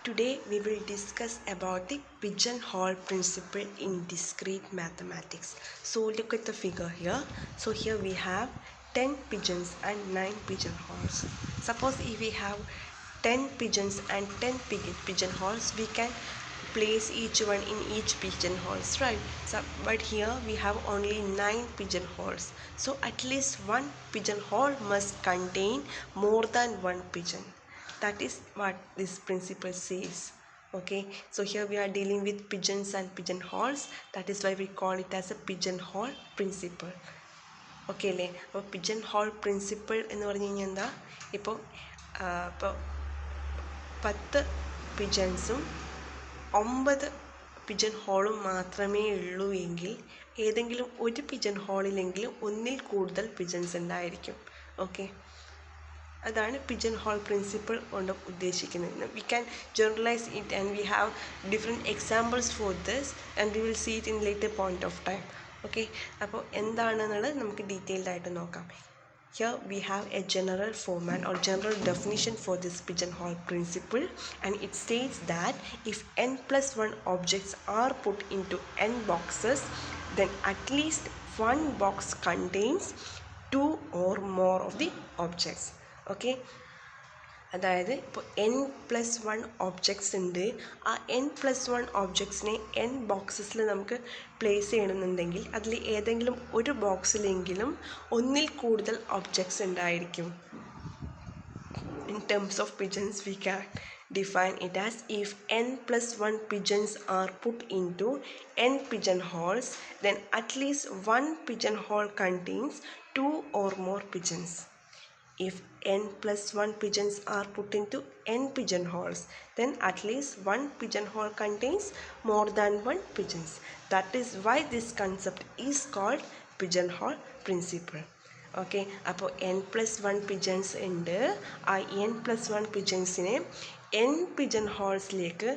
Today we will discuss about the pigeonhole principle in discrete mathematics. So look at the figure here. So here we have 10 pigeons and 9 pigeonholes. Suppose if we have 10 pigeons and 10 pigeonholes, we can place each one in each pigeonholes, right? But here we have only 9 pigeonholes. So at least one pigeonhole must contain more than one pigeon. That is what this principle says. Okay, so here we are dealing with pigeons and pigeonholes. That is why we call it as a pigeonhole principle. Okay അല്ലേ? അപ്പോൾ pigeon hole principle എന്ന് പറഞ്ഞു കഴിഞ്ഞാൽ എന്താ? ഇപ്പോൾ 10 പിജൻസും 9 pigeon ഹോളും മാത്രമേ ഉള്ളൂ എങ്കിൽ ഏതെങ്കിലും ഒരു പിജൻ ഹോളിലെങ്കിലും ഒന്നിൽ കൂടുതൽ പിജൻസ് ഉണ്ടായിരിക്കും. ഓക്കെ, അതാണ് പിജൻ ഹോൾ പ്രിൻസിപ്പിൾ കൊണ്ട് ഉദ്ദേശിക്കുന്നത്. We can generalize it and we have different examples for this and we will see it in later point of time. Okay, അപ്പോൾ എന്താണെന്നുള്ളത് നമുക്ക് ഡീറ്റെയിൽഡ് ആയിട്ട് നോക്കാം. Here we have a general format or general definition for this pigeonhole principle, and it states that if n plus 1 objects are put into n boxes, then at least one box contains 2 or more of the objects. Okay, അതായത് ഇപ്പോൾ n+1 objects ഉണ്ട്. ആ n+1 ഒബ്ജക്ട്സിനെ n ബോക്സസിൽ നമുക്ക് place ചെയ്യണമെന്നുണ്ടെങ്കിൽ അതിൽ ഏതെങ്കിലും ഒരു ബോക്സിലെങ്കിലും ഒന്നിൽ കൂടുതൽ ഒബ്ജക്ട്സ് ഉണ്ടായിരിക്കും. In terms of pigeons, we can define it as if n+1 pigeons are put into n pigeonholes, then at least one pigeonhole contains 2 or more pigeons. If n+1 pigeons are put into n pigeonholes, then at least one pigeonhole contains more than one pigeons. That is why this concept is called pigeonhole principle. Okay, അപ്പോൾ n+1 പിജൻസ് ഉണ്ട്. ആ n+1 പിജൻസിനെ n pigeon ഹോൾസിലേക്ക്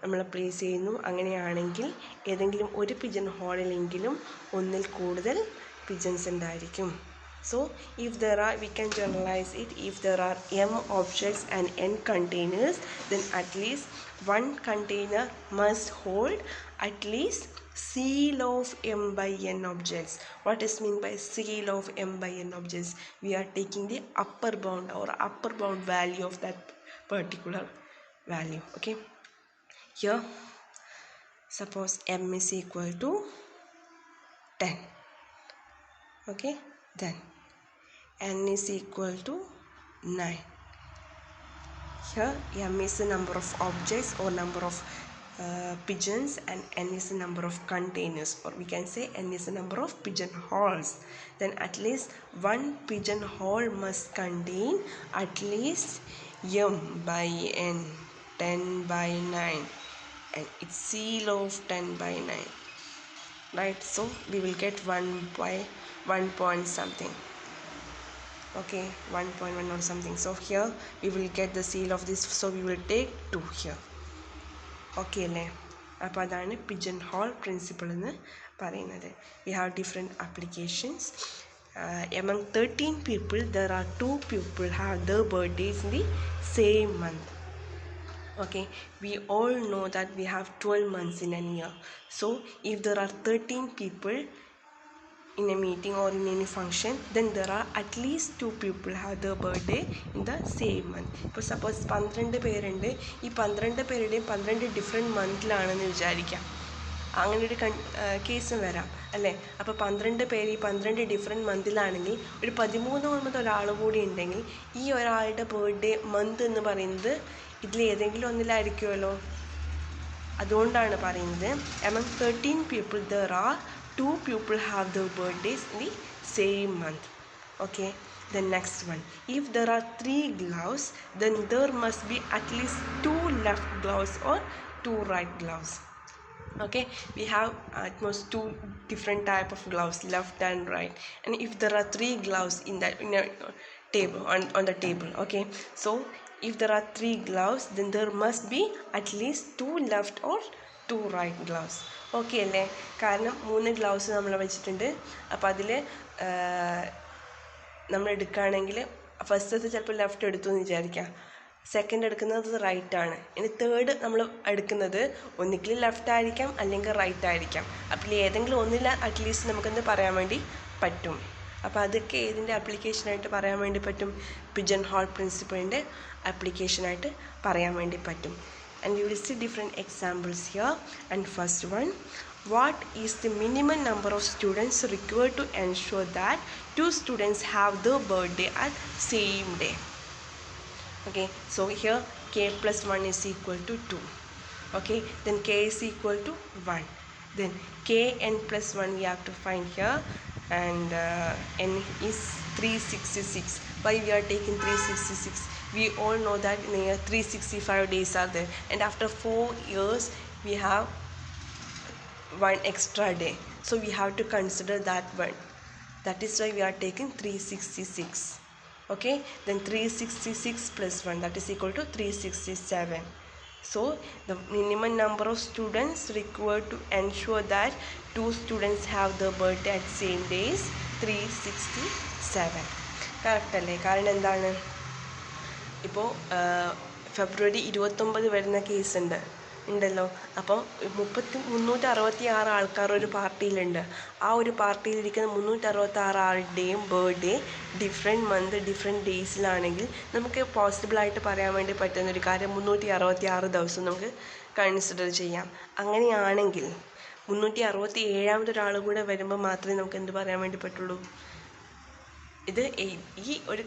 നമ്മൾ place ചെയ്യുന്നു. അങ്ങനെയാണെങ്കിൽ ഏതെങ്കിലും ഒരു pigeon ഹോളിലെങ്കിലും ഒന്നിൽ കൂടുതൽ പിജൻസ് ഉണ്ടായിരിക്കും. So if there are, we can generalize it, if there are m objects and n containers, then at least one container must hold at least seal of m by n objects. What is mean by seal of m by n objects? We are taking the upper bound or upper bound value of that particular value. Okay, here suppose m is equal to 10. Okay, then n is equal to 9. Here m is the number of objects or number of pigeons, and n is the number of containers, or we can say n is the number of pigeonholes. Then at least one pigeonhole must contain at least m by n, 10 by 9, and it's seal of 10 by 9. Right, so we will get 1 by 1 point something. Okay, 1.1 or something. So here we will get the seal of this, so we will take 2 here. Okay അല്ലേ? അപ്പോൾ അതാണ് pigeon hole principle എന്ന് പറയുന്നത്. We have different applications. Among 13 people, there are 2 people have their birthdays in the same month. Okay, we all know that we have 12 months in a year. So if there are 13 people in a meeting or in any function, then there are at least 2 people have their birthday in the same month. ഇപ്പോൾ suppose 12 പേരുണ്ട്. ഈ 12 പേരുടെയും 12 different മന്തിലാണെന്ന് വിചാരിക്കാം. അങ്ങനെ ഒരു കേസും വരാം അല്ലേ? അപ്പോൾ 12 പേര് ഈ 12 ഡിഫറെൻറ്റ് മന്തിലാണെങ്കിൽ ഒരു 13 ഒരാൾ കൂടി ഉണ്ടെങ്കിൽ ഈ ഒരാളുടെ ബർത്ത്ഡേ മന്ത് എന്ന് പറയുന്നത് ഇതിൽ ഏതെങ്കിലും ഒന്നിലായിരിക്കുമല്ലോ. അതുകൊണ്ടാണ് പറയുന്നത് among 13 people there are 2 people have their birthdays in the same month. Okay, the next one, if there are 3 gloves, then there must be at least 2 left gloves or 2 right gloves. Okay, we have at most 2 different type of gloves, left and right, and if there are 3 gloves in a table on the table, okay, so if there are 3 gloves, then there must be at least 2 left or 2 right gloves. Okay അല്ലേ? കാരണം 3 gloves നമ്മൾ വെച്ചിട്ടുണ്ട്. അപ്പോൾ അതിൽ നമ്മൾ എടുക്കുകയാണെങ്കിൽ ഫസ്റ്റത്തെ ചിലപ്പോൾ ലെഫ്റ്റ് എടുത്തു എന്ന് വിചാരിക്കാം. സെക്കൻഡ് എടുക്കുന്നത് റൈറ്റ് ആണ്. ഇനി തേർഡ് നമ്മൾ എടുക്കുന്നത് ഒന്നുകിൽ ലെഫ്റ്റ് ആയിരിക്കാം അല്ലെങ്കിൽ റൈറ്റ് ആയിരിക്കാം. അപ്പോൾ ഏതെങ്കിലും ഒന്നിൽ അറ്റ്ലീസ്റ്റ് നമുക്കെന്ത് പറയാൻ വേണ്ടി പറ്റും. അപ്പോൾ അതൊക്കെ ഏതിൻ്റെ ആപ്ലിക്കേഷനായിട്ട് പറയാൻ വേണ്ടി പറ്റും? പിജൻ ഹോൾ പ്രിൻസിപ്പിളിൻ്റെ ആപ്ലിക്കേഷനായിട്ട് പറയാൻ വേണ്ടി പറ്റും. And we will see different examples here. And first one, what is the minimum number of students required to ensure that two students have their birthday at same day? Okay, so here k plus 1 is equal to 2. Okay, then k is equal to 1. Then k n plus 1 we have to find here, and n is 366. Why we are taking 366? We all know that 365 days are there, and after 4 years we have one extra day, so we have to consider that one. That is why we are taking 366. Okay, then 366 plus 1, that is equal to 367. So the minimum number of students required to ensure that two students have the birthday at same days 367. Correct അല്ലേ? കാരണം എന്താണ്, ഇപ്പോൾ ഫെബ്രുവരി 29 വരുന്ന case ഉണ്ടല്ലോ. അപ്പോൾ 366 ആൾക്കാർ ഒരു പാർട്ടിയിലുണ്ട്. ആ ഒരു പാർട്ടിയിലിരിക്കുന്ന 366 ആളുടെയും ബർത്ത്ഡേ ഡിഫറെൻറ്റ് മന്ത് ഡിഫറെൻറ്റ് ഡേയ്സിലാണെങ്കിൽ നമുക്ക് പോസിബിളായിട്ട് പറയാൻ വേണ്ടി പറ്റുന്നൊരു കാര്യം 366 ദിവസം നമുക്ക് കൺസിഡർ ചെയ്യാം. അങ്ങനെയാണെങ്കിൽ 367ാമത്തെ ഒരാൾ കൂടെ വരുമ്പോൾ മാത്രമേ നമുക്ക് എന്ത് പറയാൻ വേണ്ടി പറ്റുള്ളൂ? ഇത് ഈ ഒരു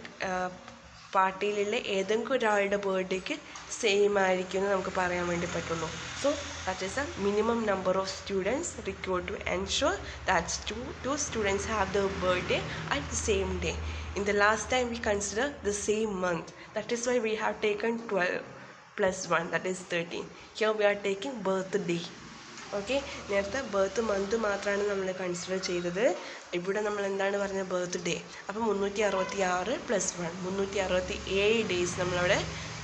പാർട്ടിയിലുള്ള ഏതെങ്കിലും ഒരാളുടെ ബർത്ത്ഡേക്ക് സെയിം ആയിരിക്കും എന്ന് നമുക്ക് പറയാൻ വേണ്ടി പറ്റുള്ളൂ. So that is the minimum number of students required to ensure that two students have their birthday at the same day. In the last time we consider the same month. That is why we have taken 12 plus 1, that is 13. Here we are taking birthday. Okay, നേരത്തെ birth month മാത്രമാണ് നമ്മൾ consider ചെയ്തത്. ഇവിടെ നമ്മൾ എന്താണ് പറഞ്ഞത്? Birthday. അപ്പോൾ 366 plus 1, 367 days നമ്മളവിടെ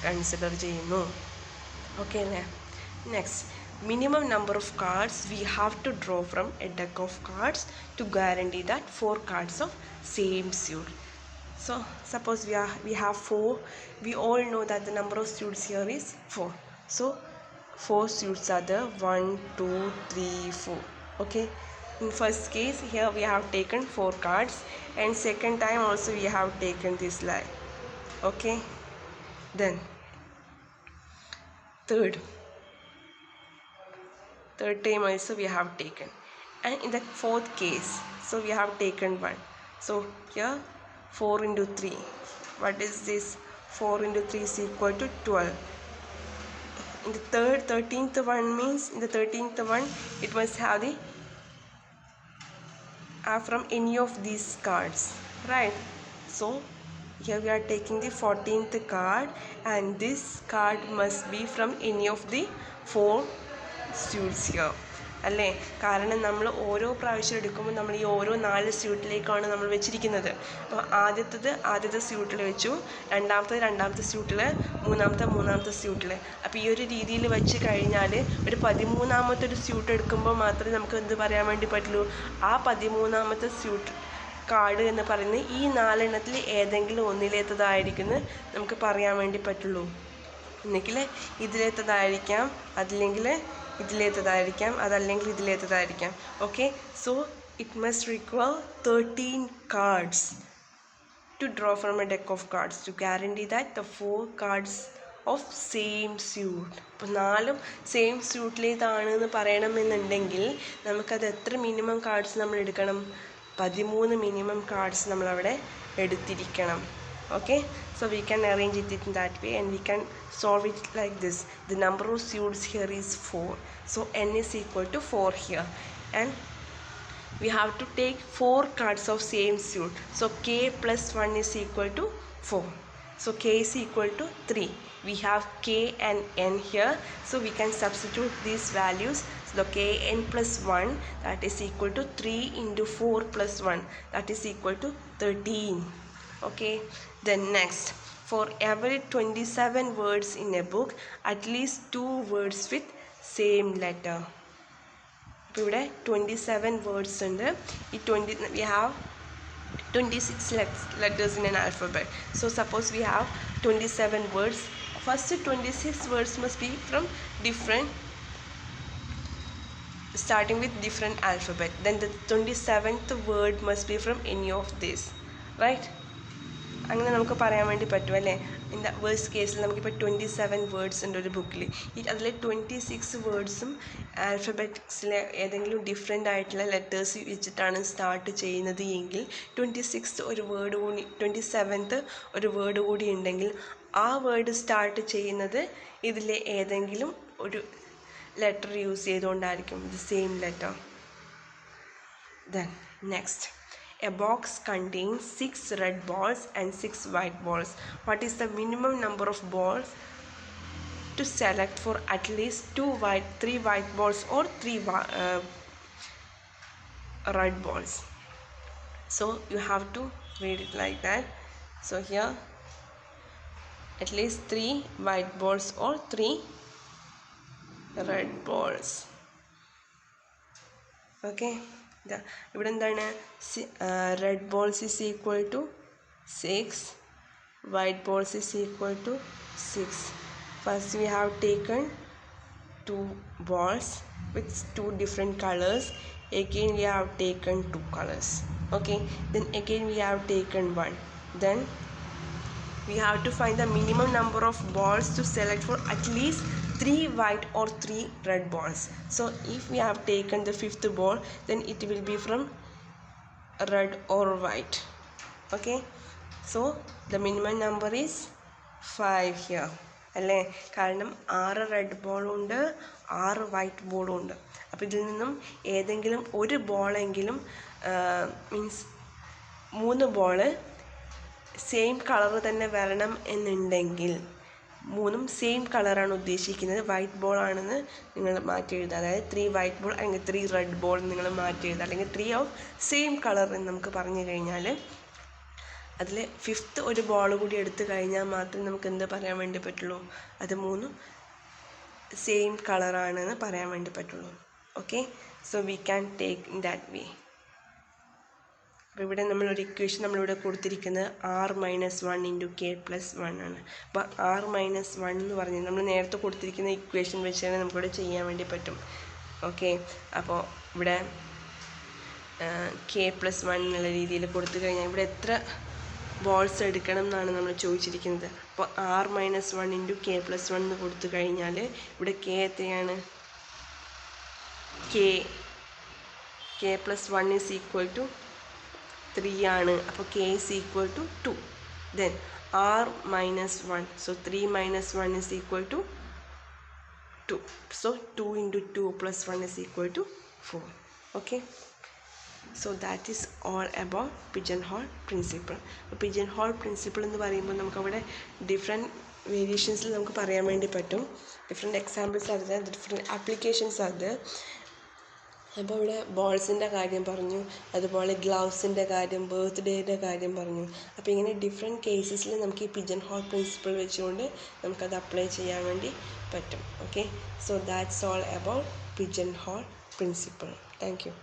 കൺസിഡർ ചെയ്യുന്നു. ഓക്കെ അല്ലേ? Next, minimum number of cards we have to draw from a deck of cards to guarantee that 4 cards of same suit. So suppose we have 4. We all know that the number of suits here is 4. So 4 suits are there, 1 2 3 4. Okay, in first case here we have taken 4 cards, and second time also we have taken this line. Okay, then third time also we have taken, and in the fourth case so we have taken 1. So here 4 into 3, what is this? 4 into 3 is equal to 12. In the 13th one means, in the 13th one it must have the from any of these cards, right? So here we are taking the 14th card, and this card must be from any of the 4 suits here. അല്ലേ? കാരണം നമ്മൾ ഓരോ പ്രാവശ്യം എടുക്കുമ്പോൾ നമ്മൾ ഈ ഓരോ 4 സ്യൂട്ടിലേക്കാണ് നമ്മൾ വെച്ചിരിക്കുന്നത്. അപ്പോൾ ആദ്യത്തെ സ്യൂട്ടിൽ വെച്ചു, രണ്ടാമത്തെ സ്യൂട്ടിൽ, മൂന്നാമത്തെ സ്യൂട്ടിൽ. അപ്പോൾ ഈ ഒരു രീതിയിൽ വെച്ച് കഴിഞ്ഞാൽ ഒരു 13ാമത്തെ ഒരു സ്യൂട്ട് എടുക്കുമ്പോൾ മാത്രമേ നമുക്ക് എന്ത് പറയാൻ വേണ്ടി പറ്റുള്ളൂ? ആ 13ാമത്തെ സ്യൂട്ട് കാർഡ് എന്ന് പറയുന്നത് ഈ 4 എണ്ണത്തിൽ ഏതെങ്കിലും ഒന്നിലേത്തതായിരിക്കും നമുക്ക് പറയാൻ വേണ്ടി പറ്റുള്ളൂ. ഒന്നുകിൽ ഇതിലേത്തതായിരിക്കാം, അതില്ലെങ്കിൽ ഇതിലേത്തതായിരിക്കാം, അതല്ലെങ്കിൽ ഇതിലേത്തതായിരിക്കാം. Okay, so it must require 13 cards to draw from a deck of cards to guarantee that the 4 cards of same suit. അപ്പോൾ 4 സെയിം സ്യൂട്ടിലേതാണെന്ന് പറയണമെന്നുണ്ടെങ്കിൽ നമുക്കത് എത്ര മിനിമം കാർഡ്സ് നമ്മൾ എടുക്കണം? 13 മിനിമം കാർഡ്സ് നമ്മളവിടെ എടുത്തിരിക്കണം. Okay, so we can arrange it in that way, and we can solve it like this. The number of suits here is 4, so n is equal to 4 here, and we have to take 4 cards of same suit. So k plus 1 is equal to 4, so k is equal to 3. We have k and n here, so we can substitute these values. So k n plus 1, that is equal to 3 into 4 plus 1, that is equal to 13. Okay, then next, for every 27 words in a book, at least 2 words with same letter. ഇപ്പോൾ ഇവിടെ 27 words ഉണ്ട്. ഈ we have 26 letters in an alphabet. So suppose we have 27 words, first 26 words must be from different, starting with different alphabet. Then the 27th word must be from any of this, right? അങ്ങനെ നമുക്ക് പറയാൻ വേണ്ടി പറ്റും അല്ലേ. In the worst കേസിൽ നമുക്കിപ്പോൾ 27 words ഉണ്ട് ഒരു ബുക്കിൽ. അതിൽ 26 വേർഡ്സും ആൽഫബറ്റിക്സിലെ ഏതെങ്കിലും ഡിഫറെൻ്റ് ആയിട്ടുള്ള ലെറ്റേഴ്സ് വെച്ചിട്ടാണ് സ്റ്റാർട്ട് ചെയ്യുന്നത് എങ്കിൽ 26th ഒരു വേർഡ് കൂടി 27th ഒരു വേർഡ് കൂടി ഉണ്ടെങ്കിൽ ആ വേർഡ് സ്റ്റാർട്ട് ചെയ്യുന്നത് ഇതിലെ ഏതെങ്കിലും ഒരു ലെറ്റർ യൂസ് ചെയ്തുകൊണ്ടായിരിക്കും, the same letter. Then next, a box contains 6 red balls and 6 white balls. What is the minimum number of balls to select for at least 3 white balls or 3 red balls? So you have to read it like that. So here at least 3 white balls or 3 red balls. Okay, ഇവിടെ എന്താണ്, red balls is equal to 6, white balls is equal to 6. First we have taken 2 balls with 2 different colors. Again we have taken 2 colors. Okay, then again we have taken 1. Then we have to find the minimum number of balls to select for at least 3 white or 3 red balls. So if we have taken the 5th ball, then it will be from red or white. Okay, so the minimum number is 5 here അല്ലേ. കാരണം 6 red ബോളും ഉണ്ട് 6 white ബോളും ഉണ്ട്. അപ്പോൾ ഇതിൽ നിന്നും ഏതെങ്കിലും ഒരു ബോളെങ്കിലും മീൻസ് 3 ബോള് സെയിം കളർ തന്നെ വരണം എന്നുണ്ടെങ്കിൽ, 3ഉം സെയിം കളറാണ് ഉദ്ദേശിക്കുന്നത്, വൈറ്റ് ബോൾ ആണെന്ന് നിങ്ങൾ മാറ്റി എഴുതുക. അതായത് 3 വൈറ്റ് ബോൾ അല്ലെങ്കിൽ 3 റെഡ് ബോൾ നിങ്ങൾ മാറ്റി എഴുതുക. അല്ലെങ്കിൽ 3 ഓഫ് സെയിം കളർ എന്ന് നമുക്ക് പറഞ്ഞു കഴിഞ്ഞാൽ അതിൽ 5th ഒരു ബോൾ കൂടി എടുത്തു കഴിഞ്ഞാൽ മാത്രമേ നമുക്ക് എന്ത് പറയാൻ വേണ്ടി പറ്റുള്ളൂ, അത് 3ഉം സെയിം കളറാണെന്ന് പറയാൻ വേണ്ടി പറ്റുള്ളൂ. Okay, so we can take in that way. അപ്പോൾ ഇവിടെ നമ്മളൊരു ഇക്വേഷൻ നമ്മളിവിടെ കൊടുത്തിരിക്കുന്നത് r-1 × k+1 ആണ്. അപ്പോൾ r-1 എന്ന് പറഞ്ഞാൽ നമ്മൾ നേരത്തെ കൊടുത്തിരിക്കുന്ന ഇക്വേഷൻ വെച്ച് തന്നെ നമുക്കിവിടെ ചെയ്യാൻ വേണ്ടി പറ്റും. ഓക്കെ, അപ്പോൾ ഇവിടെ k+1 എന്നുള്ള രീതിയിൽ കൊടുത്തു കഴിഞ്ഞാൽ ഇവിടെ എത്ര ബോൾസ് എടുക്കണം എന്നാണ് നമ്മൾ ചോദിച്ചിരിക്കുന്നത്. അപ്പോൾ r-1 × k+1 എന്ന് കൊടുത്തു കഴിഞ്ഞാൽ ഇവിടെ k എത്രയാണ്, k+1 ഈസ് ഈക്വൽ ടു 3 ആണ്. അപ്പോൾ k is equal to 2. Then r-1, സോ 3 - 1 ഈസ് ഈക്വൽ ടു 2. സോ 2 × 2 + 1 is equal to 4. Okay, so that is all about pigeon hole principle. അപ്പോൾ പിജൻ ഹോൾ പ്രിൻസിപ്പിൾ എന്ന് പറയുമ്പോൾ നമുക്കവിടെ ഡിഫറെൻറ്റ് വേരിയേഷൻസിൽ നമുക്ക് പറയാൻ വേണ്ടി പറ്റും. ഡിഫറെൻറ്റ് എക്സാമ്പിൾസ് അത്, ഡിഫറെൻറ്റ് ആപ്ലിക്കേഷൻസ് അത്. അപ്പോൾ ഇവിടെ ബോൾസിൻ്റെ കാര്യം പറഞ്ഞു, അതുപോലെ ഗ്ലൗസിൻ്റെ കാര്യം, ബർത്ത്ഡേയുടെ കാര്യം പറഞ്ഞു. അപ്പോൾ ഇങ്ങനെ ഡിഫറെൻറ്റ് കേസസിൽ നമുക്ക് ഈ പിജൻ ഹോൾ പ്രിൻസിപ്പിൾ വെച്ചുകൊണ്ട് നമുക്കത് അപ്ലൈ ചെയ്യാൻ വേണ്ടി പറ്റും. Okay, so that's all about pigeon hole principle. Thank U.